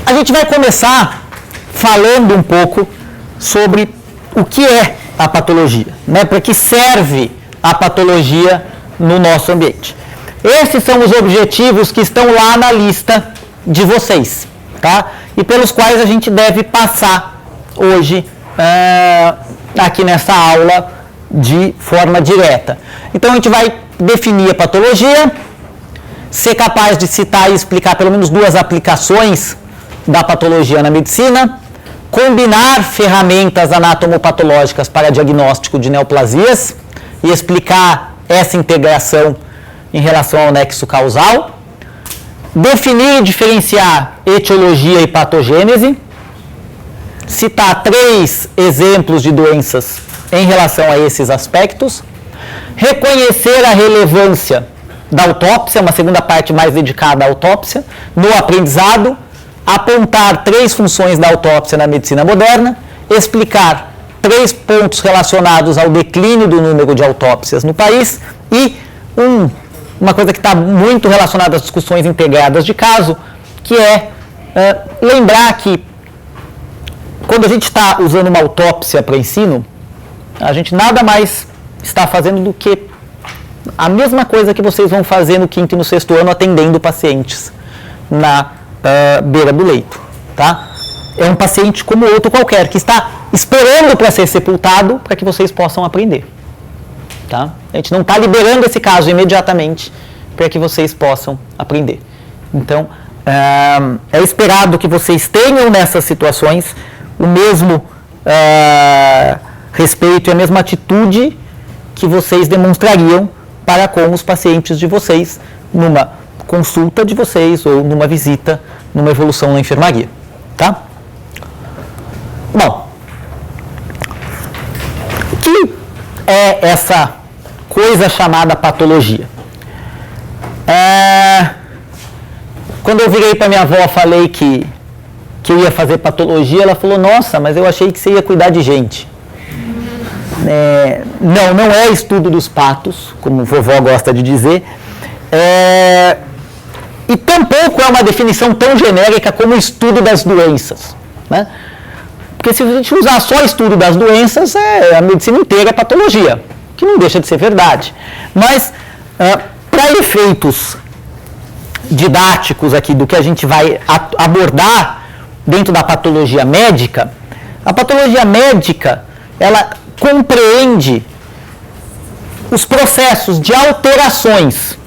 a gente vai começar falando um pouco sobre o que é a patologia, né? Para que serve a patologia no nosso ambiente. Esses são os objetivos que estão lá na lista de vocês, tá? E pelos quais a gente deve passar hoje aqui nessa aula de forma direta. Então a gente vai definir a patologia, ser capaz de citar e explicar pelo menos 2 aplicações da patologia na medicina, combinar ferramentas anatomopatológicas para diagnóstico de neoplasias e explicar essa integração em relação ao nexo causal, definir e diferenciar etiologia e patogênese, citar 3 exemplos de doenças em relação a esses aspectos, reconhecer a relevância da autópsia, uma segunda parte mais dedicada à autópsia, no aprendizado, apontar 3 funções da autópsia na medicina moderna, explicar 3 pontos relacionados ao declínio do número de autópsias no país e uma coisa que está muito relacionada às discussões integradas de caso, que é lembrar que quando a gente está usando uma autópsia para ensino, a gente nada mais está fazendo do que a mesma coisa que vocês vão fazer no 5º e no 6º ano atendendo pacientes na beira do leito, tá? É um paciente como outro qualquer, que está esperando para ser sepultado para que vocês possam aprender, tá? A gente não está liberando esse caso imediatamente para que vocês possam aprender. Então, é esperado que vocês tenham nessas situações o mesmo respeito e a mesma atitude que vocês demonstrariam para com os pacientes de vocês numa consulta de vocês ou numa visita, numa evolução na enfermaria, tá? Bom, o que é essa coisa chamada patologia? Quando eu virei para minha avó, falei que eu ia fazer patologia, ela falou, nossa, mas eu achei que você ia cuidar de gente. Não é estudo dos patos, como a vovó gosta de dizer, e tampouco é uma definição tão genérica como estudo das doenças, né? Porque se a gente usar só estudo das doenças, a medicina inteira é patologia, que não deixa de ser verdade. Mas, para efeitos didáticos aqui do que a gente vai abordar dentro da patologia médica, a patologia médica, ela compreende os processos de alterações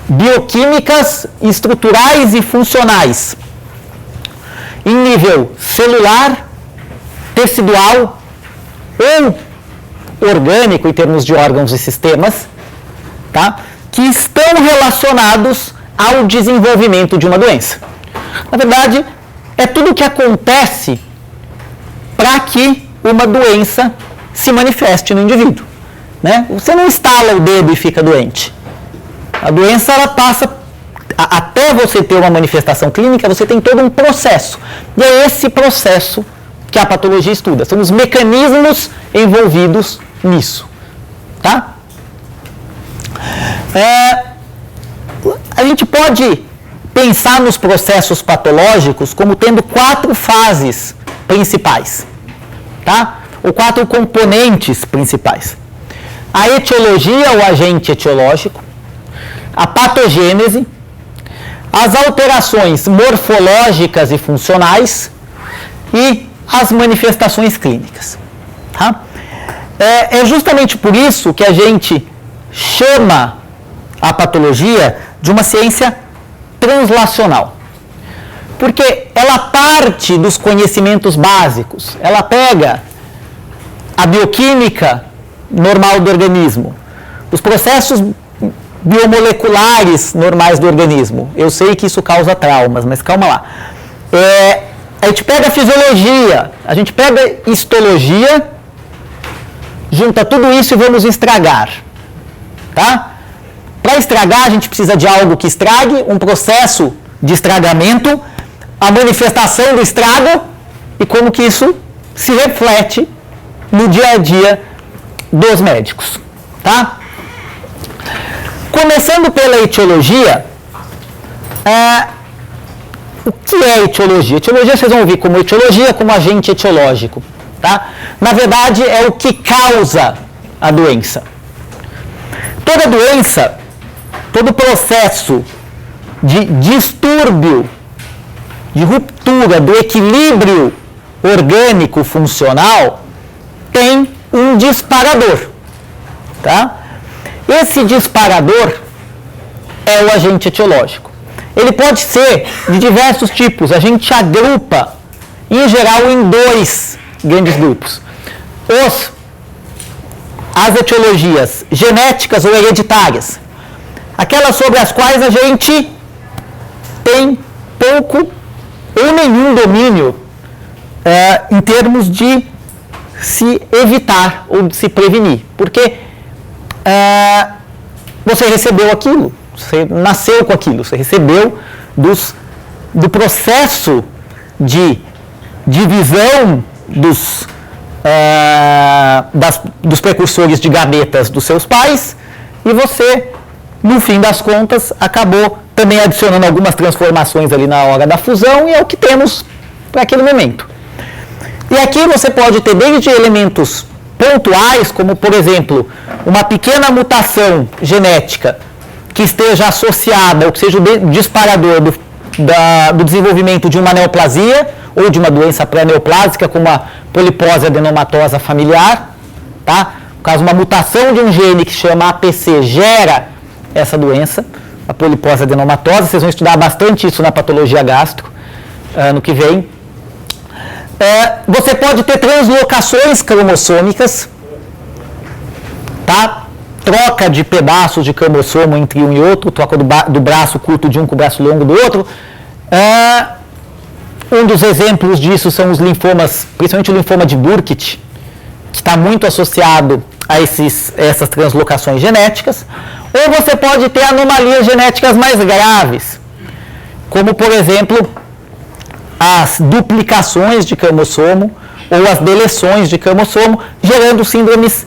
bioquímicas, estruturais e funcionais em nível celular, tecidual ou orgânico em termos de órgãos e sistemas, tá? Que estão relacionados ao desenvolvimento de uma doença. Na verdade, é tudo o que acontece para que uma doença se manifeste no indivíduo, né? Você não estala o dedo e fica doente. A doença, ela passa, até você ter uma manifestação clínica, você tem todo um processo. E é esse processo que a patologia estuda. São os mecanismos envolvidos nisso, tá? A gente pode pensar nos processos patológicos como tendo 4 fases principais, tá? Ou 4 componentes principais. A etiologia, o agente etiológico, a patogênese, as alterações morfológicas e funcionais e as manifestações clínicas, tá? É justamente por isso que a gente chama a patologia de uma ciência translacional. Porque ela parte dos conhecimentos básicos, ela pega a bioquímica normal do organismo, os processos biomoleculares normais do organismo. Eu sei que isso causa traumas, mas calma lá. A gente pega a fisiologia, a gente pega histologia, junta tudo isso e vamos estragar, tá? Para estragar, a gente precisa de algo que estrague, um processo de estragamento, a manifestação do estrago e como que isso se reflete no dia a dia dos médicos, tá? Começando pela etiologia, o que é etiologia? Etiologia vocês vão ouvir como etiologia, como agente etiológico. Tá? Na verdade, é o que causa a doença. Toda doença, todo processo de distúrbio, de ruptura do equilíbrio orgânico funcional tem um disparador. Tá? Esse disparador é o agente etiológico. Ele pode ser de diversos tipos. A gente agrupa, em geral, em dois grandes grupos. As etiologias genéticas ou hereditárias. Aquelas sobre as quais a gente tem pouco ou nenhum domínio em termos de se evitar ou de se prevenir. Porque você recebeu aquilo. Você nasceu com aquilo, você recebeu do processo de divisão dos precursores de gametas dos seus pais, e você, no fim das contas, acabou também adicionando algumas transformações ali na hora da fusão, e é o que temos para aquele momento. E aqui você pode ter desde elementos pontuais, como, por exemplo, uma pequena mutação genética que esteja associada, ou que seja o disparador do desenvolvimento de uma neoplasia ou de uma doença pré-neoplásica, como a polipose adenomatosa familiar. Tá? No caso, uma mutação de um gene que chama APC gera essa doença, a polipose adenomatosa. Vocês vão estudar bastante isso na patologia gastro ano que vem. Você pode ter translocações cromossômicas, tá? Troca de pedaços de cromossomo entre um e outro, troca do braço curto de um com o braço longo do outro. Um dos exemplos disso são os linfomas, principalmente o linfoma de Burkitt, que está muito associado a essas translocações genéticas. Ou você pode ter anomalias genéticas mais graves, como, por exemplo, as duplicações de cromossomo ou as deleções de cromossomo, gerando síndromes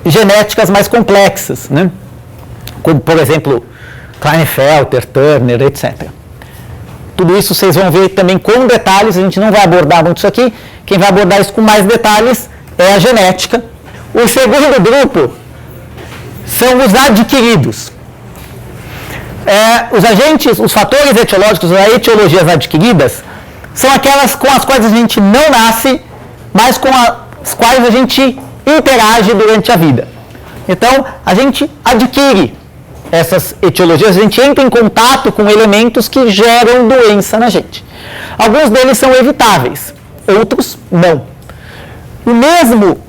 genéticas mais complexas, né? Como, por exemplo, Klinefelter, Turner, etc. Tudo isso vocês vão ver também com detalhes, a gente não vai abordar muito isso aqui, quem vai abordar isso com mais detalhes é a genética. O segundo grupo são os adquiridos. Os agentes, os fatores etiológicos, as etiologias adquiridas, são aquelas com as quais a gente não nasce, mas com as quais a gente interage durante a vida. Então, a gente adquire essas etiologias, a gente entra em contato com elementos que geram doença na gente. Alguns deles são evitáveis, outros não. O mesmo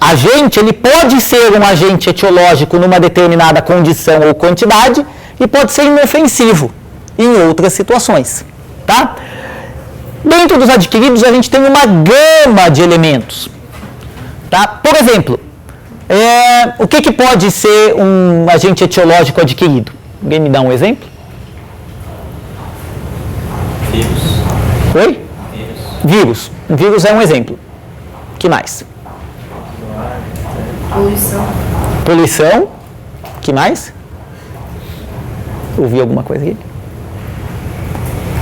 agente, ele pode ser um agente etiológico numa determinada condição ou quantidade e pode ser inofensivo em outras situações, tá? Dentro dos adquiridos, a gente tem uma gama de elementos. Tá? Por exemplo, o que pode ser um agente etiológico adquirido? Alguém me dá um exemplo? Vírus. Oi? Vírus. Um vírus é um exemplo. O que mais? Poluição. Poluição. O que mais? Ouvi alguma coisa aqui?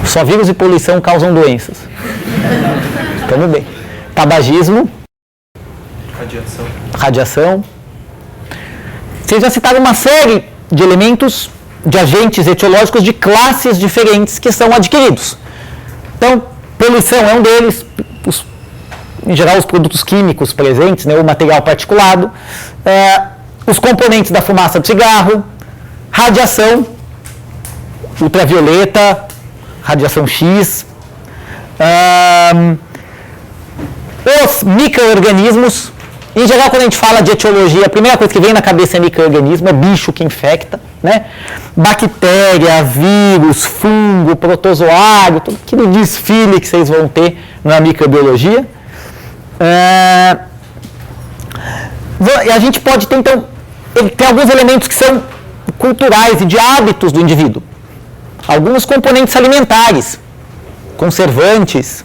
Só vírus e poluição causam doenças. Estamos bem. Tabagismo. Radiação. Vocês já citaram uma série de elementos, de agentes etiológicos de classes diferentes que são adquiridos. Então, poluição é um deles, em geral os produtos químicos presentes, né, o material particulado, os componentes da fumaça do cigarro, radiação, ultravioleta, radiação X, os micro-organismos. Em geral, quando a gente fala de etiologia, a primeira coisa que vem na cabeça é micro-organismo, é bicho que infecta, né? Bactéria, vírus, fungo, protozoário, tudo aquele desfile que vocês vão ter na microbiologia. E a gente pode ter, então, tem alguns elementos que são culturais e de hábitos do indivíduo. Alguns componentes alimentares, conservantes.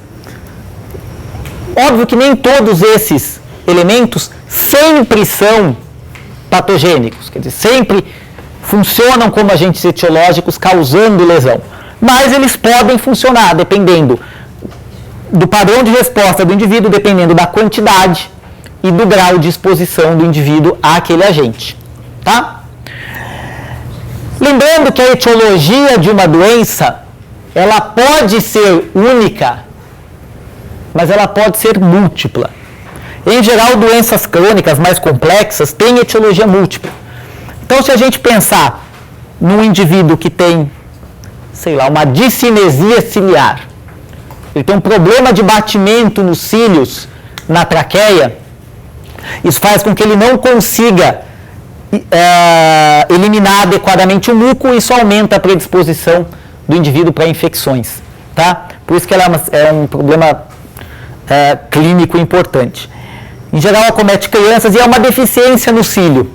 Óbvio que nem todos esses elementos sempre são patogênicos, quer dizer, sempre funcionam como agentes etiológicos causando lesão, mas eles podem funcionar dependendo do padrão de resposta do indivíduo, dependendo da quantidade e do grau de exposição do indivíduo àquele agente, tá? Lembrando que a etiologia de uma doença, ela pode ser única, mas ela pode ser múltipla. Em geral, doenças crônicas mais complexas têm etiologia múltipla. Então, se a gente pensar num indivíduo que tem, sei lá, uma discinesia ciliar, ele tem um problema de batimento nos cílios, na traqueia, isso faz com que ele não consiga eliminar adequadamente o muco e isso aumenta a predisposição do indivíduo para infecções, tá? Por isso que ela é um problema clínico importante. Em geral, acomete crianças e é uma deficiência no cílio.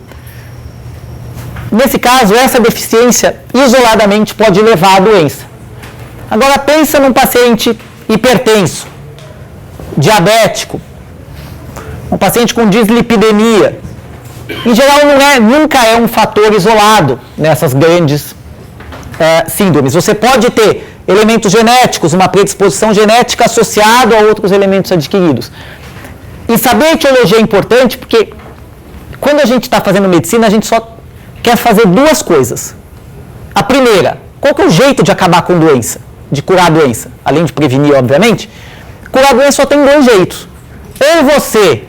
Nesse caso, essa deficiência isoladamente pode levar à doença. Agora, pensa num paciente hipertenso, diabético, um paciente com dislipidemia. Em geral, nunca é um fator isolado nessas grandes síndromes. Você pode ter elementos genéticos, uma predisposição genética associada a outros elementos adquiridos. E saber a etiologia é importante porque quando a gente está fazendo medicina, a gente só quer fazer duas coisas. A primeira, qual que é o jeito de acabar com doença, de curar a doença? Além de prevenir, obviamente, curar a doença só tem dois jeitos. Ou você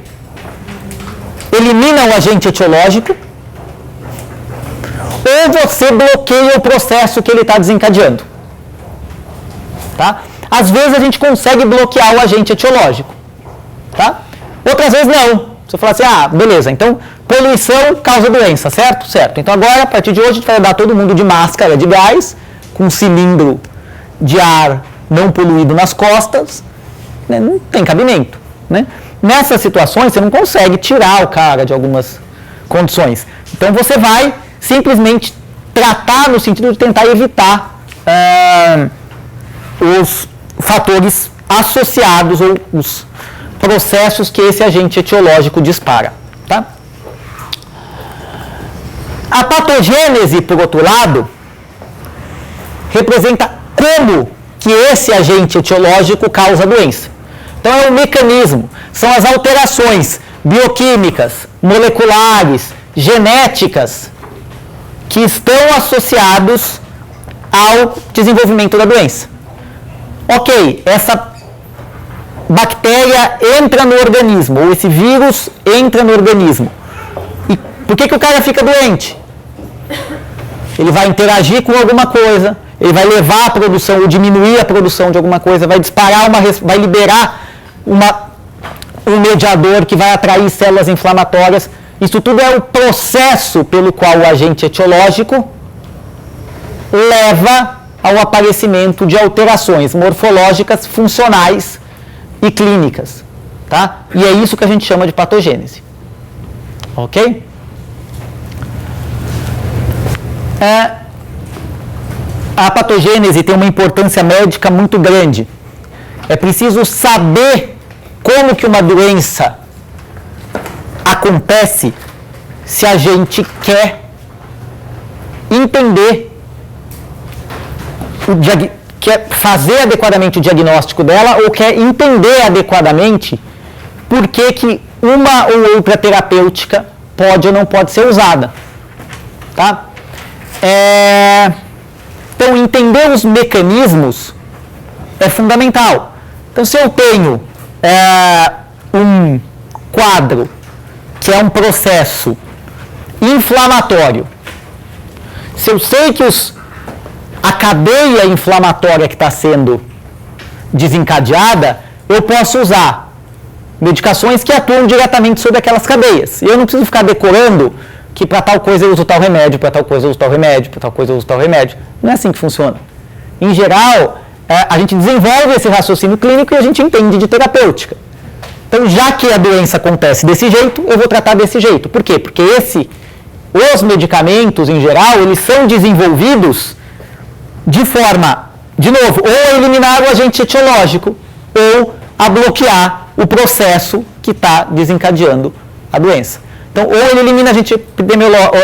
elimina o agente etiológico, ou você bloqueia o processo que ele está desencadeando. Tá? Às vezes a gente consegue bloquear o agente etiológico. Tá? Outras vezes não. Você fala assim, beleza, então poluição causa doença, certo? Certo. Então agora, a partir de hoje, a gente vai dar todo mundo de máscara de gás, com um cilindro de ar não poluído nas costas, né? Não tem cabimento, né? Nessas situações, você não consegue tirar o cara de algumas condições. Então, você vai simplesmente tratar no sentido de tentar evitar os fatores associados ou os processos que esse agente etiológico dispara. Tá? A patogênese, por outro lado, representa como que esse agente etiológico causa a doença. Então, é um mecanismo, são as alterações bioquímicas, moleculares, genéticas que estão associados ao desenvolvimento da doença. Ok, essa bactéria entra no organismo, ou esse vírus entra no organismo. E por que o cara fica doente? Ele vai interagir com alguma coisa, ele vai levar a produção ou diminuir a produção de alguma coisa, vai disparar vai liberar um mediador que vai atrair células inflamatórias. Isso tudo é o processo pelo qual o agente etiológico leva ao aparecimento de alterações morfológicas, funcionais e clínicas. Tá? E é isso que a gente chama de patogênese. Ok? A patogênese tem uma importância médica muito grande. É preciso saber como que uma doença acontece se a gente quer entender, quer fazer adequadamente o diagnóstico dela ou quer entender adequadamente por que uma ou outra terapêutica pode ou não pode ser usada. Tá? Então, entender os mecanismos é fundamental. Então, se eu tenho um quadro que é um processo inflamatório, se eu sei que a cadeia inflamatória que está sendo desencadeada, eu posso usar medicações que atuam diretamente sobre aquelas cadeias. E eu não preciso ficar decorando que para tal coisa eu uso tal remédio, para tal coisa eu uso tal remédio, para tal coisa eu uso tal remédio. Não é assim que funciona. Em geral, a gente desenvolve esse raciocínio clínico e a gente entende de terapêutica. Então, já que a doença acontece desse jeito, eu vou tratar desse jeito. Por quê? Porque os medicamentos, em geral, eles são desenvolvidos de forma, de novo, ou a eliminar o agente etiológico, ou a bloquear o processo que está desencadeando a doença. Então, ou ele elimina agente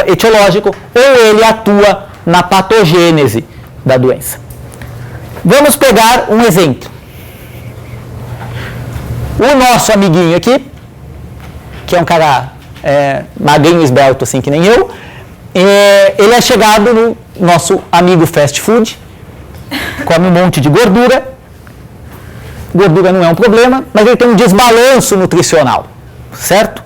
etiológico, ou ele atua na patogênese da doença. Vamos pegar um exemplo. O nosso amiguinho aqui, que é um cara magrinho, esbelto, assim que nem eu, ele é chegado no nosso amigo fast food, come um monte de gordura. Gordura não é um problema, mas ele tem um desbalanço nutricional, certo?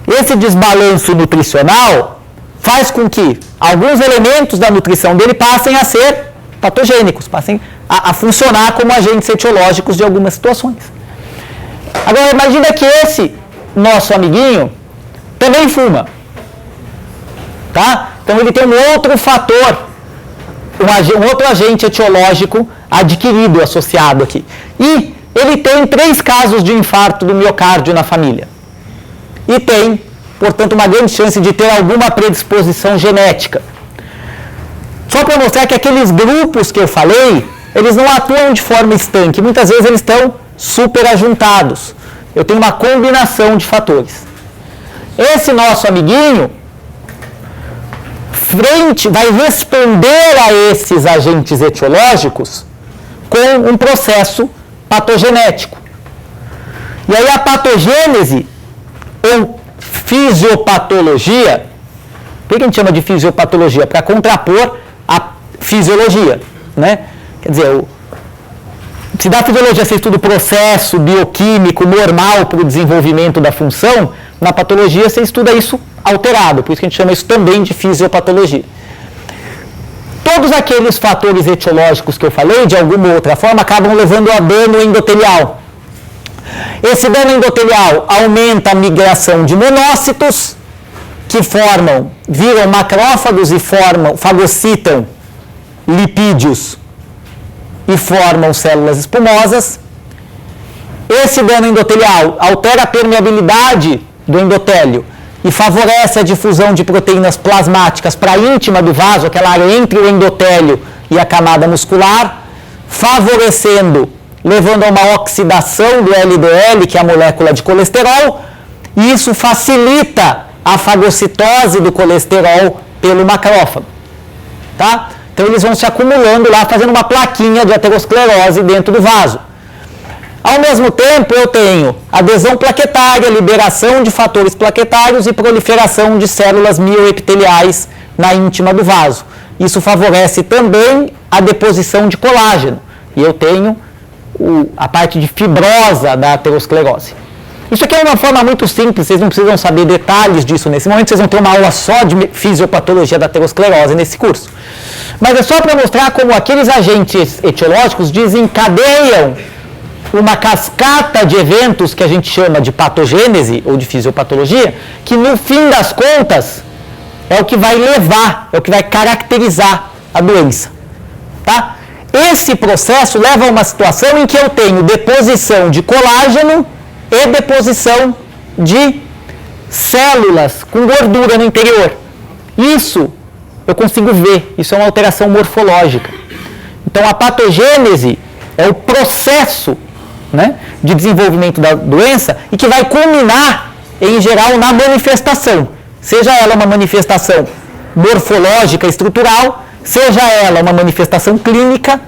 Esse desbalanço nutricional faz com que alguns elementos da nutrição dele passem a ser patogênicos, passem a funcionar como agentes etiológicos de algumas situações. Agora, imagina que esse nosso amiguinho também fuma, tá? Então, ele tem um outro fator, um outro agente etiológico adquirido, associado aqui. E ele tem 3 casos de infarto do miocárdio na família. E tem, portanto, uma grande chance de ter alguma predisposição genética. Só para mostrar que aqueles grupos que eu falei, eles não atuam de forma estanque. Muitas vezes eles estão superajuntados. Eu tenho uma combinação de fatores. Esse nosso amiguinho vai responder a esses agentes etiológicos com um processo patogenético. E aí a patogênese ou fisiopatologia, por que a gente chama de fisiopatologia? Para contrapor a fisiologia, né? Quer dizer, se da fisiologia você estuda o processo bioquímico normal para o desenvolvimento da função, na patologia você estuda isso alterado, por isso que a gente chama isso também de fisiopatologia. Todos aqueles fatores etiológicos que eu falei, de alguma outra forma, acabam levando a dano endotelial. Esse dano endotelial aumenta a migração de monócitos, que viram macrófagos e fagocitam lipídios e formam células espumosas. Esse dano endotelial altera a permeabilidade do endotélio e favorece a difusão de proteínas plasmáticas para a íntima do vaso, aquela área entre o endotélio e a camada muscular, levando a uma oxidação do LDL, que é a molécula de colesterol, e isso facilita a fagocitose do colesterol pelo macrófago, tá? Então eles vão se acumulando lá, fazendo uma plaquinha de aterosclerose dentro do vaso. Ao mesmo tempo, eu tenho adesão plaquetária, liberação de fatores plaquetários e proliferação de células mioepiteliais na íntima do vaso. Isso favorece também a deposição de colágeno. E eu tenho a parte de fibrosa da aterosclerose. Isso aqui é uma forma muito simples, vocês não precisam saber detalhes disso nesse momento, vocês vão ter uma aula só de fisiopatologia da aterosclerose nesse curso. Mas é só para mostrar como aqueles agentes etiológicos desencadeiam uma cascata de eventos que a gente chama de patogênese ou de fisiopatologia, que no fim das contas é o que vai levar, é o que vai caracterizar a doença, tá? Esse processo leva a uma situação em que eu tenho deposição de colágeno e deposição de células com gordura no interior. Isso eu consigo ver, isso é uma alteração morfológica. Então a patogênese é o processo, né, de desenvolvimento da doença e que vai culminar, em geral, na manifestação. Seja ela uma manifestação morfológica, estrutural, seja ela uma manifestação clínica,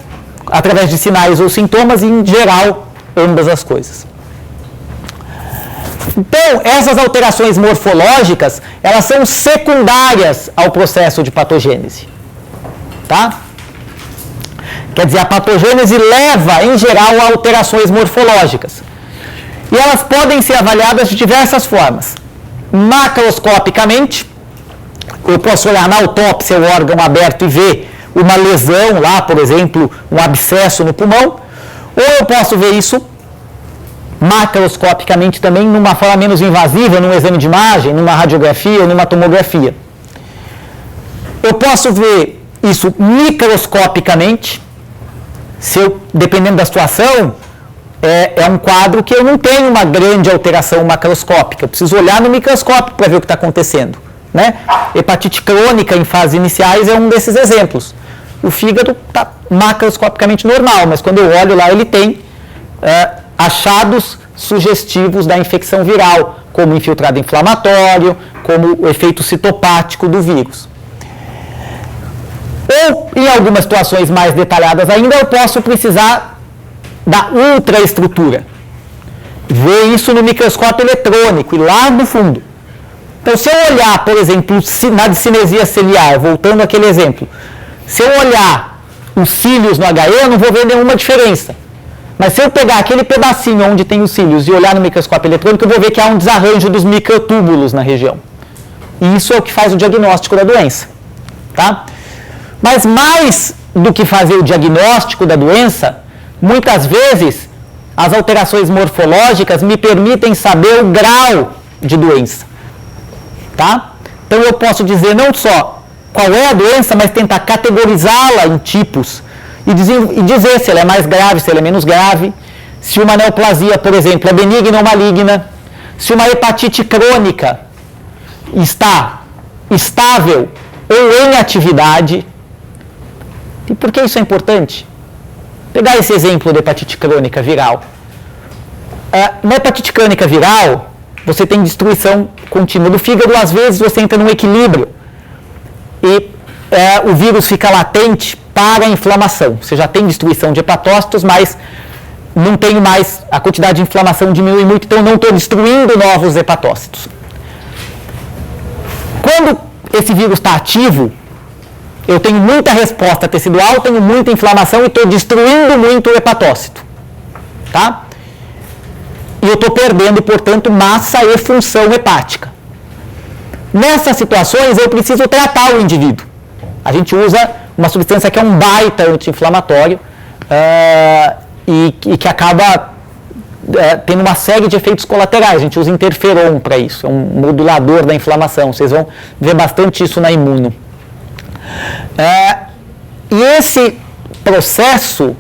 através de sinais ou sintomas, e, em geral, ambas as coisas. Então, essas alterações morfológicas, elas são secundárias ao processo de patogênese, tá? Quer dizer, a patogênese leva, em geral, a alterações morfológicas. E elas podem ser avaliadas de diversas formas. Macroscopicamente, eu posso olhar na autópsia o órgão aberto e ver uma lesão lá, por exemplo, um abscesso no pulmão, ou eu posso ver isso macroscopicamente também, numa forma menos invasiva, num exame de imagem, numa radiografia ou numa tomografia. Eu posso ver isso microscopicamente, dependendo da situação, é um quadro que eu não tenho uma grande alteração macroscópica, eu preciso olhar no microscópio para ver o que está acontecendo, né? Hepatite crônica em fases iniciais é um desses exemplos. O fígado está macroscopicamente normal, mas quando eu olho lá ele tem achados sugestivos da infecção viral, como infiltrado inflamatório, como o efeito citopático do vírus. Ou, em algumas situações mais detalhadas ainda, eu posso precisar da ultraestrutura. Ver isso no microscópio eletrônico e lá no fundo. Então, se eu olhar, por exemplo, na discinesia ciliar, voltando àquele exemplo, se eu olhar os cílios no HE, eu não vou ver nenhuma diferença. Mas se eu pegar aquele pedacinho onde tem os cílios e olhar no microscópio eletrônico, eu vou ver que há um desarranjo dos microtúbulos na região. E isso é o que faz o diagnóstico da doença. Tá? Mas mais do que fazer o diagnóstico da doença, muitas vezes as alterações morfológicas me permitem saber o grau de doença. Tá? Então eu posso dizer não só qual é a doença, mas tentar categorizá-la em tipos e dizer se ela é mais grave, se ela é menos grave, se uma neoplasia, por exemplo, é benigna ou maligna, se uma hepatite crônica está estável ou em atividade. E por que isso é importante? Pegar esse exemplo de hepatite crônica viral. Na hepatite crônica viral, você tem destruição contínua do fígado, às vezes você entra num equilíbrio e o vírus fica latente para a inflamação. Você já tem destruição de hepatócitos, mas não tenho mais, a quantidade de inflamação diminui muito, então não estou destruindo novos hepatócitos. Quando esse vírus está ativo, eu tenho muita resposta tecidual, tenho muita inflamação e estou destruindo muito o hepatócito. Tá? E eu estou perdendo, portanto, massa e função hepática. Nessas situações, eu preciso tratar o indivíduo. A gente usa uma substância que é um baita anti-inflamatório e que acaba tendo uma série de efeitos colaterais. A gente usa interferon para isso, é um modulador da inflamação. Vocês vão ver bastante isso na imuno. E esse processo,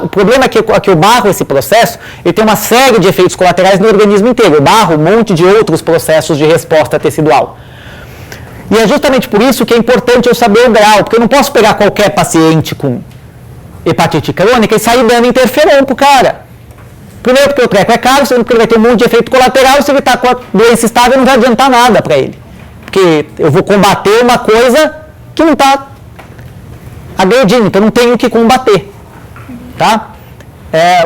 o problema é que eu barro esse processo, ele tem uma série de efeitos colaterais no organismo inteiro. Eu barro um monte de outros processos de resposta tecidual. E é justamente por isso que é importante eu saber o grau, porque eu não posso pegar qualquer paciente com hepatite crônica e sair dando interferon pro cara. Primeiro porque o treco é caro, segundo porque ele vai ter um monte de efeito colateral, se ele está com a doença estável não vai adiantar nada para ele. Porque eu vou combater uma coisa que não está agredindo, então eu não tenho o que combater. Tá?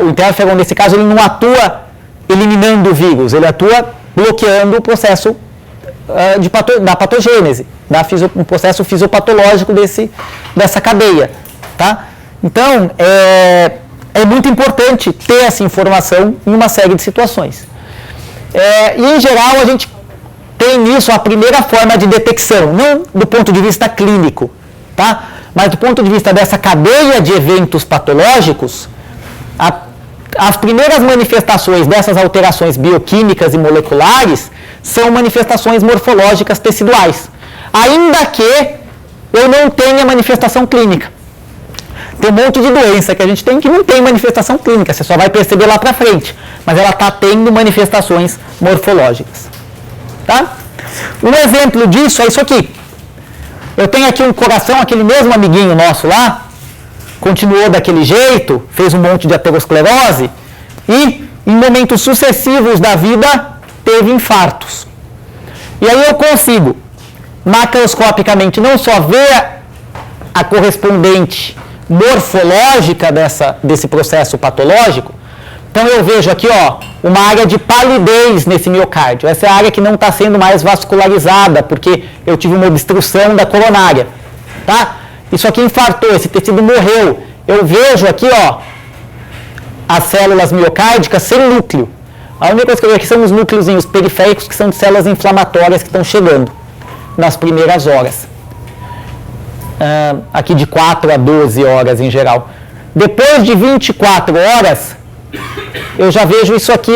O interferon, nesse caso, ele não atua eliminando o vírus, ele atua bloqueando o processo da patogênese, um processo fisiopatológico dessa cadeia. Tá? Então, é muito importante ter essa informação em uma série de situações. E, em geral, a gente tem nisso a primeira forma de detecção, não do ponto de vista clínico, tá? Mas do ponto de vista dessa cadeia de eventos patológicos, as primeiras manifestações dessas alterações bioquímicas e moleculares são manifestações morfológicas teciduais, ainda que eu não tenha manifestação clínica. Tem um monte de doença que a gente tem que não tem manifestação clínica, você só vai perceber lá para frente, mas ela está tendo manifestações morfológicas. Tá? Um exemplo disso é isso aqui. Eu tenho aqui um coração, aquele mesmo amiguinho nosso lá, continuou daquele jeito, fez um monte de aterosclerose e, em momentos sucessivos da vida, teve infartos. E aí eu consigo, macroscopicamente, não só ver a correspondente morfológica desse processo patológico. Então eu vejo aqui uma área de palidez nesse miocárdio. Essa é a área que não está sendo mais vascularizada, porque eu tive uma obstrução da coronária. Tá? Isso aqui infartou, esse tecido morreu. Eu vejo aqui as células miocárdicas sem núcleo. A única coisa que eu vejo aqui são os núcleozinhos periféricos, que são de células inflamatórias que estão chegando nas primeiras horas. Aqui de 4 a 12 horas em geral. Depois de 24 horas, eu já vejo isso aqui,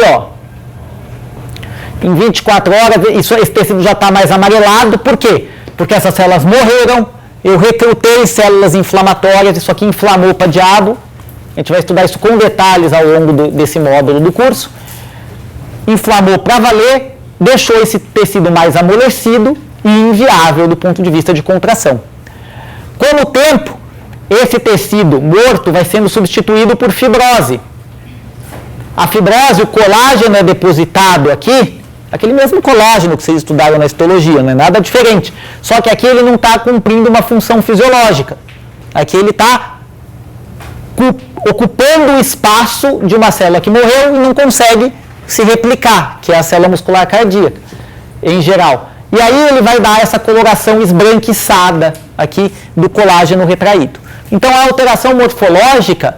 Em 24 horas, esse tecido já está mais amarelado. Por quê? Porque essas células morreram, eu recrutei células inflamatórias, isso aqui inflamou para diabo. A gente vai estudar isso com detalhes ao longo desse módulo do curso. Inflamou para valer, deixou esse tecido mais amolecido e inviável do ponto de vista de contração. Com o tempo, esse tecido morto vai sendo substituído por fibrose. A fibrose, o colágeno é depositado aqui Aquele mesmo colágeno que vocês estudaram na histologia, não é nada diferente. Só que aqui ele não está cumprindo uma função fisiológica. Aqui ele está ocupando o espaço de uma célula que morreu e não consegue se replicar, que é a célula muscular cardíaca, em geral. E aí ele vai dar essa coloração esbranquiçada aqui do colágeno retraído. Então a alteração morfológica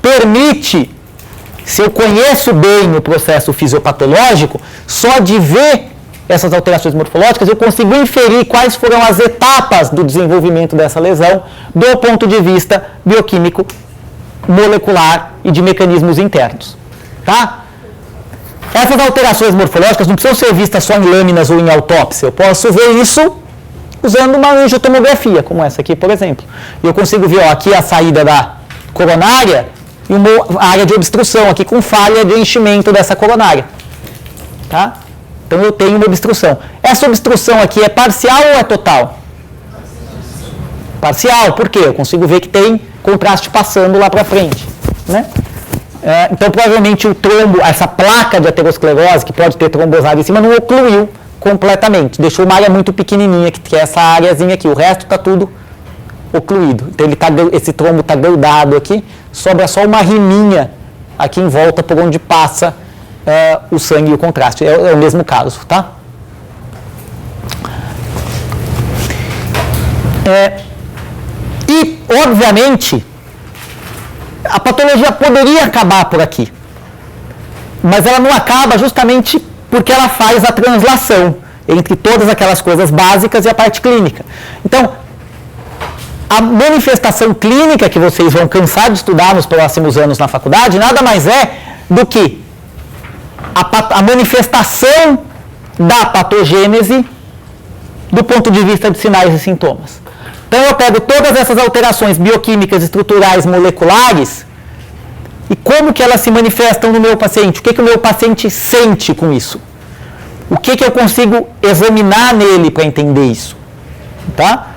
permite, se eu conheço bem o processo fisiopatológico, só de ver essas alterações morfológicas eu consigo inferir quais foram as etapas do desenvolvimento dessa lesão do ponto de vista bioquímico, molecular e de mecanismos internos. Tá? Essas alterações morfológicas não precisam ser vistas só em lâminas ou em autópsia. Eu posso ver isso usando uma angiotomografia, como essa aqui, por exemplo. E eu consigo ver aqui a saída da coronária e uma área de obstrução aqui com falha de enchimento dessa coronária. Tá? Então eu tenho uma obstrução. Essa obstrução aqui é parcial ou é total? Parcial, por quê? Eu consigo ver que tem contraste passando lá para frente, né? Então, provavelmente o trombo, essa placa de aterosclerose, que pode ter trombosado em cima, não ocluiu completamente. Deixou uma área muito pequenininha, que é essa areazinha aqui. O resto está tudo ocluído. Então, esse trombo está grudado aqui, sobra só uma riminha aqui em volta por onde passa o sangue e o contraste. É o mesmo caso, tá? E, obviamente, a patologia poderia acabar por aqui, mas ela não acaba justamente porque ela faz a translação entre todas aquelas coisas básicas e a parte clínica. Então, a manifestação clínica que vocês vão cansar de estudar nos próximos anos na faculdade nada mais é do que a manifestação da patogênese do ponto de vista de sinais e sintomas. Então eu pego todas essas alterações bioquímicas, estruturais, moleculares e como que elas se manifestam no meu paciente, o que o meu paciente sente com isso, o que eu consigo examinar nele para entender isso, tá?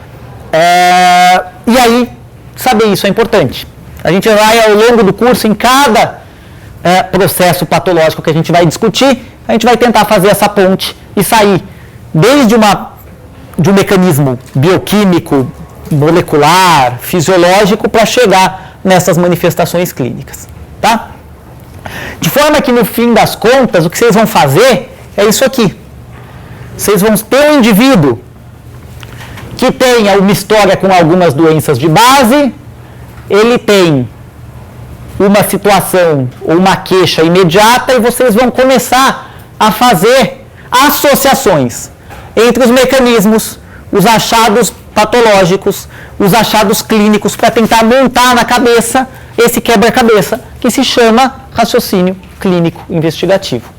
E aí, saber isso é importante. A gente vai ao longo do curso, em cada processo patológico que a gente vai discutir, a gente vai tentar fazer essa ponte e sair desde de um mecanismo bioquímico, molecular, fisiológico, para chegar nessas manifestações clínicas, tá? De forma que, no fim das contas, o que vocês vão fazer é isso aqui. Vocês vão ter um indivíduo que tenha uma história com algumas doenças de base, ele tem uma situação ou uma queixa imediata e vocês vão começar a fazer associações entre os mecanismos, os achados patológicos, os achados clínicos, para tentar montar na cabeça esse quebra-cabeça que se chama raciocínio clínico investigativo.